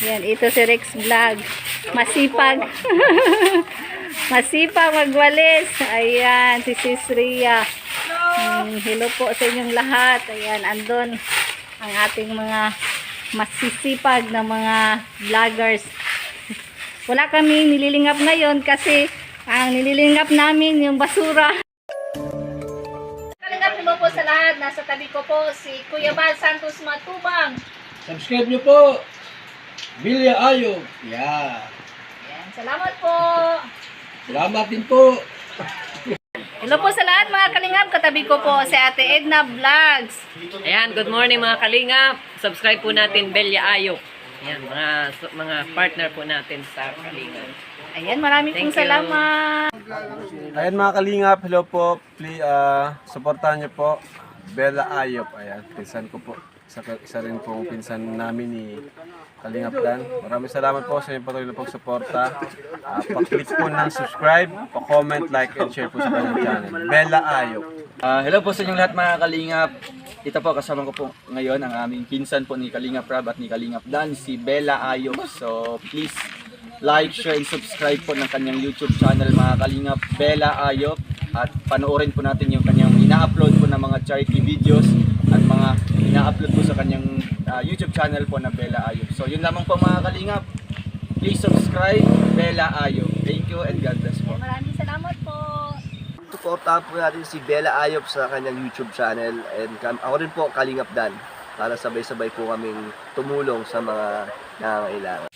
Yan, ito si Rex Vlog. Masipag. Masipag magwalis. Ayan, si Sis Ria. Hello po sa inyong lahat. Ayan, andun ang ating mga masisipag na mga vloggers. Wala kami nililingap ngayon kasi ang nililingap namin yung basura. Kalingap mo po sa lahat. Nasa tabi ko po si Kuya Bal Santos Matubang. Subscribe nyo po. Bilya Ayo. Yeah. Ayan, salamat po. Salamat din po. Hello po sa lahat mga kalingap. Katabi ko po si Ate Edna Vlogs. Ayan, good morning mga kalingap. Subscribe po natin Belya Ayok. Ayan, mga partner po natin sa kalingap. Ayan, marami pong Thank you. salamat. Ayan mga kalingap, hello po. Please, supportahan niyo po Bella Ayop. Ayan, pinsan ko po. Isa rin pong pinsan namin ni Kalingap Dan. Maraming salamat po sa inyong patuloy na pagsuporta. Pa-click po ng subscribe, pa-comment, like, and share po sa kanyang channel. Bella Ayop. Hello po sa inyong lahat mga Kalingap. Ito po kasama ko po ngayon ang aming pinsan po ni Kalingap Rab at ni Kalingap Dan, si Bella Ayop. So please like, share, and subscribe po ng kanyang YouTube channel mga Kalingap, Bella Ayop. At panoorin po natin yung kanyang ina-upload po ng mga charity videos at mga ina-upload po sa kanyang YouTube channel po na Bella Ayop. So yun lamang po mga Kalingap. Please subscribe Bella Ayop. Thank you and God bless po. Maraming salamat po. Suportahan po natin si Bella Ayop sa kanyang YouTube channel, and ako rin po Kalingap Dan, para sabay-sabay po kaming tumulong sa mga nangangailangan.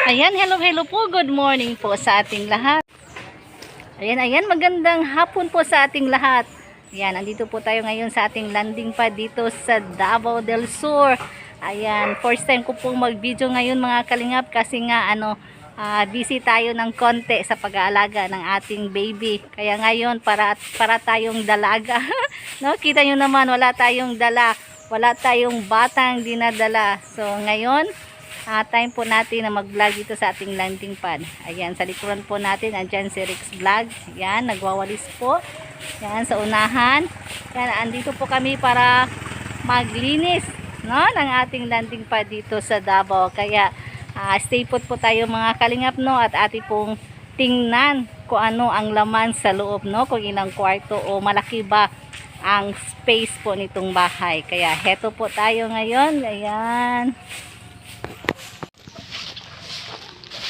Ayan, hello po. Good morning po sa ating lahat. Ayan, magandang hapon po sa ating lahat. Ayan, andito po tayo ngayon sa ating landing pad dito sa Davao del Sur. Ayan, first time ko pong mag-video ngayon mga kalingap kasi nga busy tayo ng konti sa pag-aalaga ng ating baby. Kaya ngayon para tayong dalaga. No, kita nyo naman wala tayong dala. Wala tayong batang dinadala. So ngayon, time po natin na mag-vlog dito sa ating landing pad. Ayan, sa likuran po natin, andyan si Rex Vlog. Ayan, nagwawalis po. Ayan, sa unahan. Ayan, andito po kami para maglinis, no, ng ating landing pad dito sa Davao. Kaya, stay put po tayo mga kalingap, no, at ating pong tingnan kung ano ang laman sa loob, no, kung ilang kwarto o malaki ba ang space po nitong bahay. Kaya, heto po tayo ngayon. Ayan.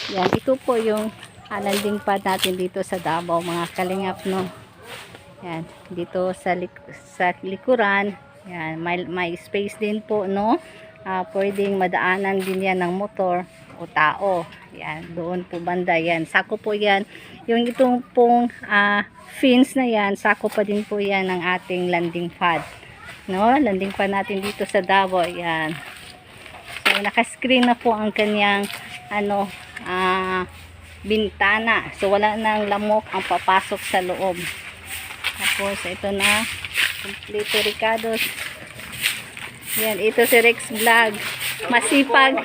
Yan, ito po yung landing pad natin dito sa Davao mga kalingap, no. Yan, dito sa likuran, yan, may space din po, no. Pwedeng madaanan din yan ng motor o tao. Yan, doon po banda yan. Sako po yan. Yung itong pong fins na yan, sako pa din po yan ng ating landing pad. No, landing pad natin dito sa Davao. Yan. So, naka-screen na po ang kanyang bintana. So wala nang lamok ang papasok sa loob. Tapos ito na kompleto Ricardos. Yan, ito si Rex Vlog. Masipag.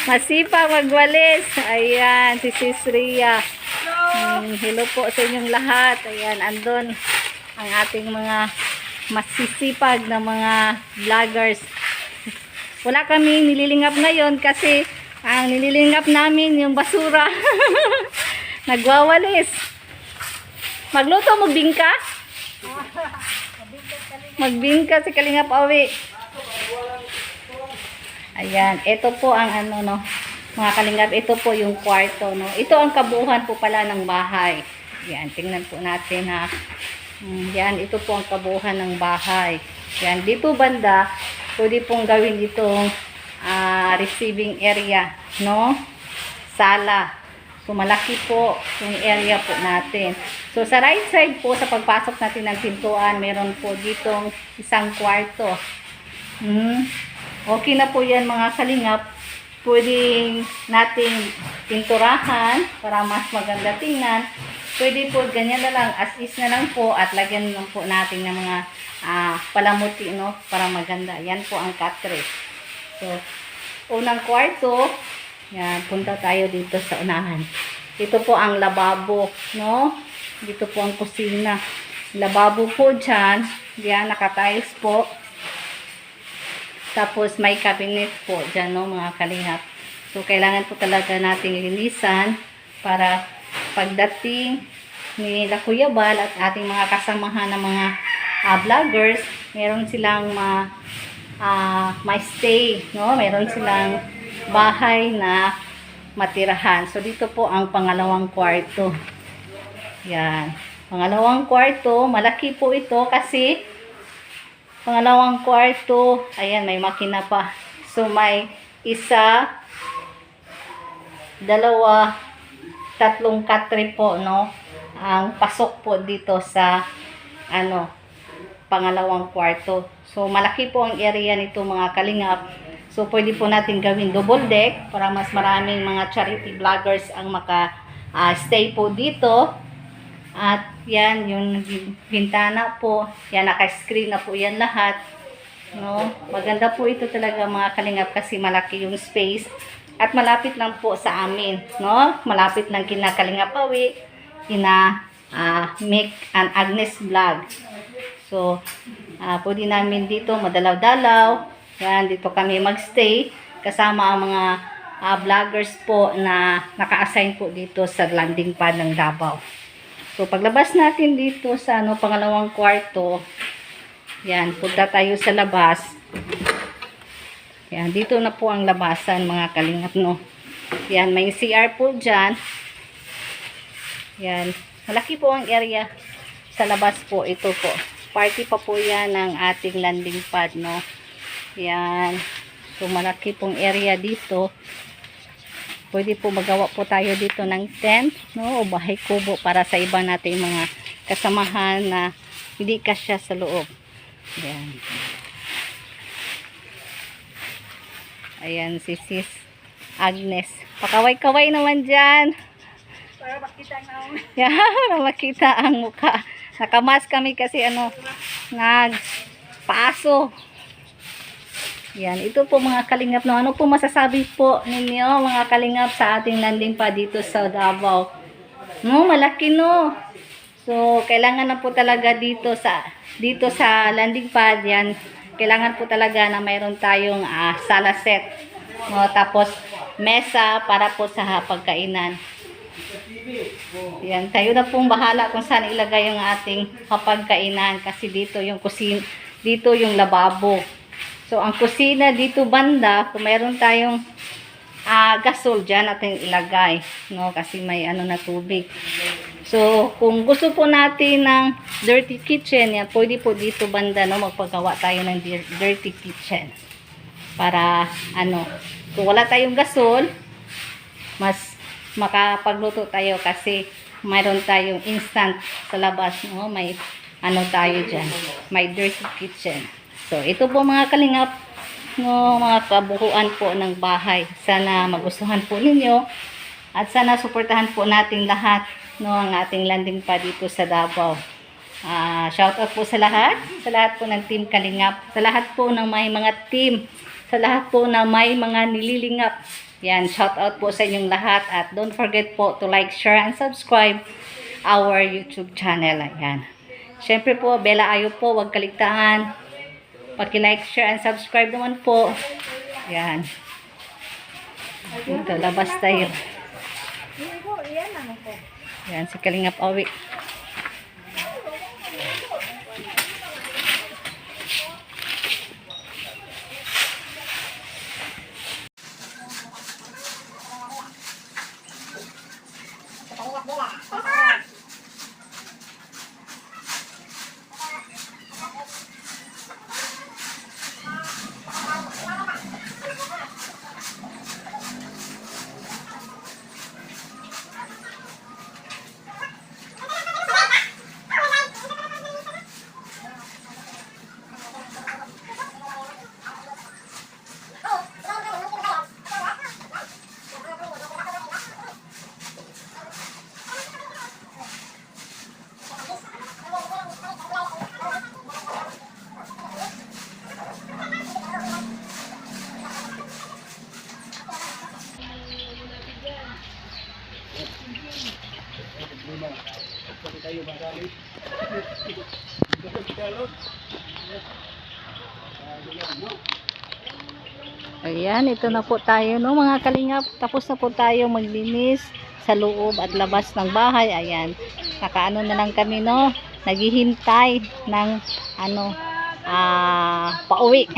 Masipag magwalis. Ayan, si Sis Ria. Hello po sa inyong lahat. Ayan, andun ang ating mga masisipag na mga vloggers. Wala kami nililingap ngayon kasi ang nililingap namin yung basura. Nagwawalis. Magluto mo bingka? Magbingka si Kalingap Awi. Ayan, ito po ang mga kalingap, ito po yung kwarto, no. Ito ang kabuuan po pala ng bahay. Yan, tingnan po natin ha. Yan, ito po ang kabuuan ng bahay. Yan, dito banda, pwede pong gawin ditong receiving area, no, sala. So malaki po yung area po natin. So sa right side po, sa pagpasok natin ng pintuan, meron po ditong isang kwarto. Okay na po yan mga kalingap. Pwede natin pinturahan para mas maganda tingnan. Pwede po ganyan na lang, as is na lang po, at lagyan lang po natin ng mga palamuti, no, para maganda. Yan po ang cutray. So unang kwarto, yan, punta tayo dito sa unahan. Ito po ang lababo, no? Dito po ang kusina. Lababo po dyan. Yan, nakatiles po. Tapos may cabinet po dyan, no, mga kalingap. So, kailangan po talaga nating linisan para pagdating ni Kuya Bal at ating mga kasamahan ng mga vloggers, meron silang ma-stay, no? Meron silang bahay na matirahan. So, dito po ang pangalawang kwarto. Yan. Pangalawang kwarto, malaki po ito kasi pangalawang kwarto, ayan, may makina pa. So, may isa, dalawa, tatlong katre po, no? Ang pasok po dito sa, pangalawang kwarto. So, malaki po ang area nito, mga kalingap. So, pwede po natin gawin double deck para mas maraming mga charity vloggers ang stay po dito. At yan, yung bintana po, yan, naka-screen na po yan lahat. No? Maganda po ito talaga, mga kalingap, kasi malaki yung space. At malapit lang po sa amin. No? Malapit lang kina Kalingap Awi, kina Mick and Agnes Vlog. So, pwede namin dito madalaw-dalaw. Yan, dito kami magstay. Kasama ang mga vloggers po na naka-assign po dito sa landing pad ng Davao. So, paglabas natin dito sa pangalawang kwarto, yan, punta tayo sa labas. Yan, dito na po ang labasan, mga kalingap, no. Yan, may CR po dyan. Yan, malaki po ang area sa labas po. Ito po, party pa po yan ng ating landing pad, no. Yan, so malaki pong area dito. Pwede po magawa po tayo dito ng tent, no, o bahay kubo para sa iba nating mga kasamahan na hindi kasya sa loob. Ayan. Ayan si Sis Agnes. Pakaway-kaway naman dyan. Para makita ang para makita ang mukha. Nakamas kami kasi nagpaaso. Yan, ito po mga kalingap, no. Ano po masasabi po ninyo, mga kalingap, sa ating landing pad dito sa Davao? No, malaki, no. So, kailangan na po talaga dito sa landing pad, yan. Kailangan po talaga na mayroon tayong sala set. No, tapos mesa para po sa pagkainan. Yan, tayo na pong bahala kung saan ilagay yung ating pagkainan kasi dito yung kusina, dito yung lababo. So, ang kusina dito banda, kung mayroon tayong gasol dyan natin ilagay, no? Kasi may na tubig. So, kung gusto po natin ng dirty kitchen, yan, pwede po dito banda, no? Magpagawa tayo ng dirty kitchen. Para, kung wala tayong gasol, mas makapagluto tayo kasi mayroon tayong instant sa labas, no? May, tayo dyan. May dirty kitchen. So, ito po mga kalingap, no, mga kabuuan po ng bahay. Sana magustuhan po ninyo at sana suportahan po natin lahat, no, ang ating landing pad dito sa Davao. Shout out po sa lahat po ng Team Kalingap, sa lahat po ng may mga team, sa lahat po na may mga nililingap. Yan, shout out po sa inyong lahat at don't forget po to like, share, and subscribe our YouTube channel. Ayan. Syempre po, Bella Ayo po, huwag kaligtaan. Paki-like, share, and subscribe naman po. Yan. Dito, labas tayo. Yan, si Kalingap Awi. Ayan, ito na po tayo no mga kalingap. Tapos na po tayo maglinis sa loob at labas ng bahay. Ayan, nakaano na lang kami no. Naghihintay ng pauwi.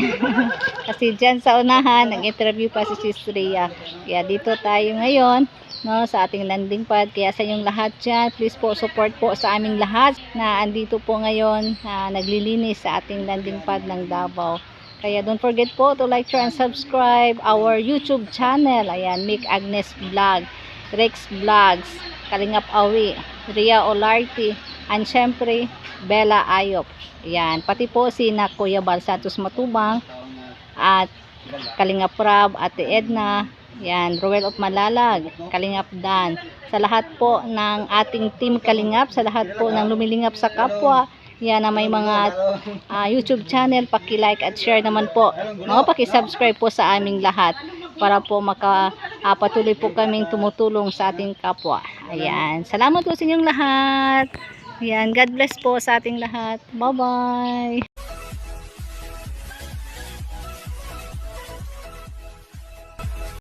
Kasi dyan sa unahan, nag-interview pa si Sis Rhea. Kaya dito tayo ngayon no, sa ating landing pad. Kaya sa inyong lahat dyan, please po support po sa aming lahat na andito po ngayon naglilinis sa ating landing pad ng Davao. Kaya don't forget po to like, share, and subscribe our YouTube channel. Ayan, Mick Agnes Vlog, Rex Vlogs, Kalingap Awi, Rhea Olarte, and syempre, Bella Ayop. Ayan, pati po si na Kuya Bal Santos Matubang, at Kalingap Rab, Ate Edna, yan, Roel of Malalag, Kalingap Dan. Sa lahat po ng ating team Kalingap, sa lahat po ng lumilingap sa kapwa, yan na may mga YouTube channel, paki-like at share naman po. No, paki-subscribe po sa aming lahat para po patuloy po kaming tumutulong sa ating kapwa. Ayan, salamat po sa inyong lahat. Ayan, God bless po sa ating lahat. Bye-bye.